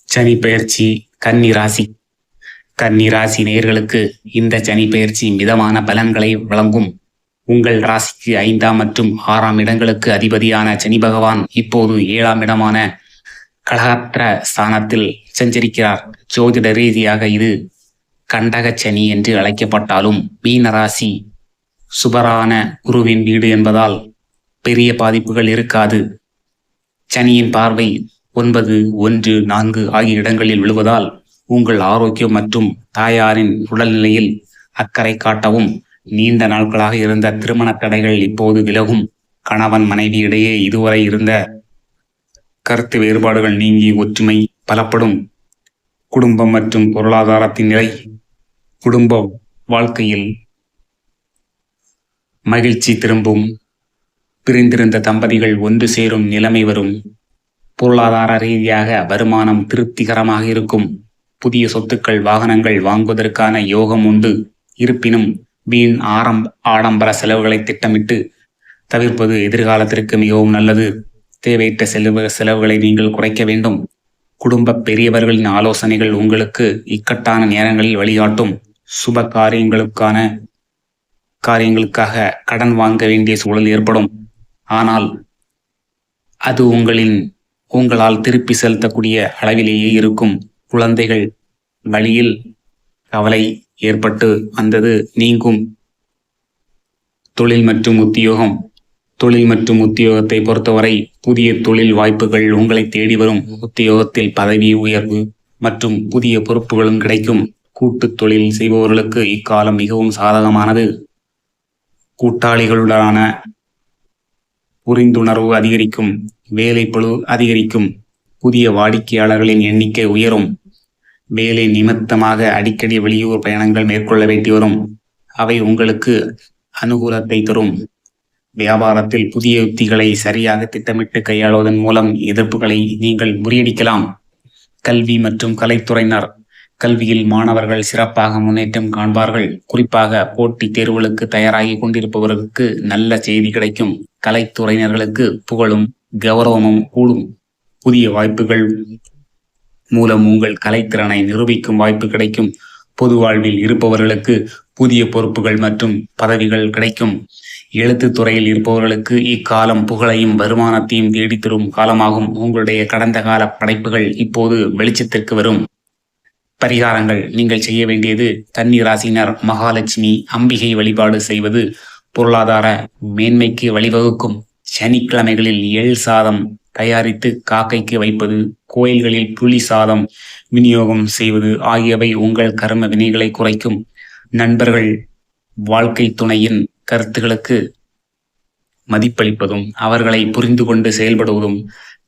சனி பெயர்ச்சி கன்னி ராசி. கன்னி ராசி நேயர்களுக்கு இந்த சனி பெயர்ச்சி மிதமான பலன்களை வழங்கும். உங்கள் ராசிக்கு 5ஆம் மற்றும் 6ஆம் இடங்களுக்கு அதிபதியான சனி பகவான் இப்போது 7ஆம் இடமான கலகத்திர ஸ்தானத்தில் சஞ்சரிக்கிறார். ஜோதிட ரீதியாக இது கண்டக சனி என்று அழைக்கப்பட்டாலும் மீன ராசி சுபரான குருவின் வீடு என்பதால் பெரிய பாதிப்புகள் இருக்காது. சனியின் பார்வை 9, 1, 4 ஆகிய இடங்களில் விழுவதால் உங்கள் ஆரோக்கியம் மற்றும் தாயாரின் உடல்நிலையில் அக்கறை காட்டவும். நீண்ட நாட்களாக இருந்த திருமண தடைகள் இப்போது விலகும். கணவன் மனைவி இடையே இதுவரை இருந்த கருத்து வேறுபாடுகள் நீங்கி ஒற்றுமை பலப்படும். குடும்பம் மற்றும் பொருளாதாரத்தின் நிலை. குடும்ப வாழ்க்கையில் மகிழ்ச்சி திரும்பும். பிரிந்திருந்த தம்பதிகள் ஒன்று சேரும் நிலைமை வரும். பொருளாதார ரீதியாக வருமானம் திருப்திகரமாக இருக்கும். புதிய சொத்துக்கள் வாகனங்கள் வாங்குவதற்கான யோகம் உண்டு. இருப்பினும் வீண் ஆடம்பர செலவுகளை திட்டமிட்டு தவிர்ப்பது எதிர்காலத்திற்கு மிகவும் நல்லது. தேவையற்ற செலவுகளை நீங்கள் குறைக்க வேண்டும். குடும்ப பெரியவர்களின் ஆலோசனைகள் உங்களுக்கு இக்கட்டான நேரங்களில் வழிகாட்டும். சுப காரியங்களுக்காக கடன் வாங்க வேண்டிய சூழல் ஏற்படும். ஆனால் அது உங்களால் திருப்பி செலுத்தக்கூடிய அளவிலேயே இருக்கும். குழந்தைகள் வழியில் கவலை ஏற்பட்டு வந்தது நீங்கும். தொழில் மற்றும் உத்தியோகத்தை பொறுத்தவரை புதிய தொழில் வாய்ப்புகள் உங்களை தேடி வரும். உத்தியோகத்தில் பதவி உயர்வு மற்றும் புதிய பொறுப்புகளும் கிடைக்கும். கூட்டு தொழில் செய்பவர்களுக்கு இக்காலம் மிகவும் சாதகமானது. கூட்டாளிகளுடனான புரிந்துணர்வு அதிகரிக்கும். வேலைப்பளு அதிகரிக்கும். புதிய வாடிக்கையாளர்களின் எண்ணிக்கை உயரும். வேலை நிமித்தமாக அடிக்கடி வெளியூர் பயணங்கள் மேற்கொள்ள வேண்டி வரும். அவை உங்களுக்கு அனுகூலத்தை தரும். வியாபாரத்தில் புதிய யுக்திகளை சரியாக திட்டமிட்டு கையாளுவதன் மூலம் எதிர்ப்புகளை நீங்கள் முறியடிக்கலாம். கல்வி மற்றும் கலைத்துறையினர். கல்வியில் மாணவர்கள் சிறப்பாக முன்னேற்றம் காண்பார்கள். குறிப்பாக போட்டித் தேர்வுகளுக்கு தயாராகி கொண்டிருப்பவர்களுக்கு நல்ல செய்தி கிடைக்கும். கலைத்துறையினர்களுக்கு புகழும் கௌரவமும் கூடும். புதிய வாய்ப்புகள் மூலம் உங்கள் கலைத்திறனை நிரூபிக்கும் வாய்ப்பு கிடைக்கும். பொது வாழ்வில் இருப்பவர்களுக்கு புதிய பொறுப்புகள் மற்றும் பதவிகள் கிடைக்கும். எழுத்து துறையில் இருப்பவர்களுக்கு இக்காலம் புகழையும் வருமானத்தையும் தேடித்தரும் காலமாகும். உங்களுடைய கடந்த கால படைப்புகள் இப்போது வெளிச்சத்திற்கு வரும். பரிகாரங்கள். நீங்கள் செய்ய வேண்டியது: கன்னி ராசினர் மகாலட்சுமி அம்பிகை வழிபாடு செய்வது பொருளாதார மேன்மைக்கு வழிவகுக்கும். சனிக்கிழமைகளில் எள் சாதம் தயாரித்து காக்கைக்கு வைப்பது, கோயில்களில் புளி சாதம் விநியோகம் செய்வது ஆகியவை உங்கள் கர்ம வினைகளை குறைக்கும். நண்பர்கள் வாழ்க்கை துணையின் கருத்துகளுக்கு மதிப்பளிப்பதும் அவர்களை புரிந்து கொண்டு செயல்படுவதும்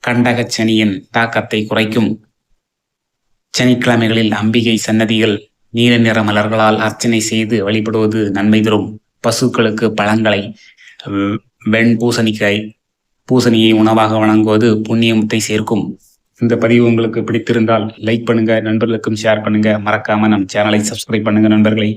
கண்டக சனியின் தாக்கத்தை குறைக்கும். சனிக்கிழமைகளில் அம்பிகை சன்னதிகள் நீல நிற மலர்களால் அர்ச்சனை செய்து வழிபடுவது நன்மை தரும். பசுக்களுக்கு பழங்களை பூசணியை உணவாக வழங்குவது புண்ணியத்தை சேர்க்கும். இந்த பதிவு உங்களுக்கு பிடித்திருந்தால் லைக் பண்ணுங்க, நண்பர்களுக்கும் ஷேர் பண்ணுங்க. மறக்காம நம் சேனலை சப்ஸ்கிரைப் பண்ணுங்க நண்பர்களை.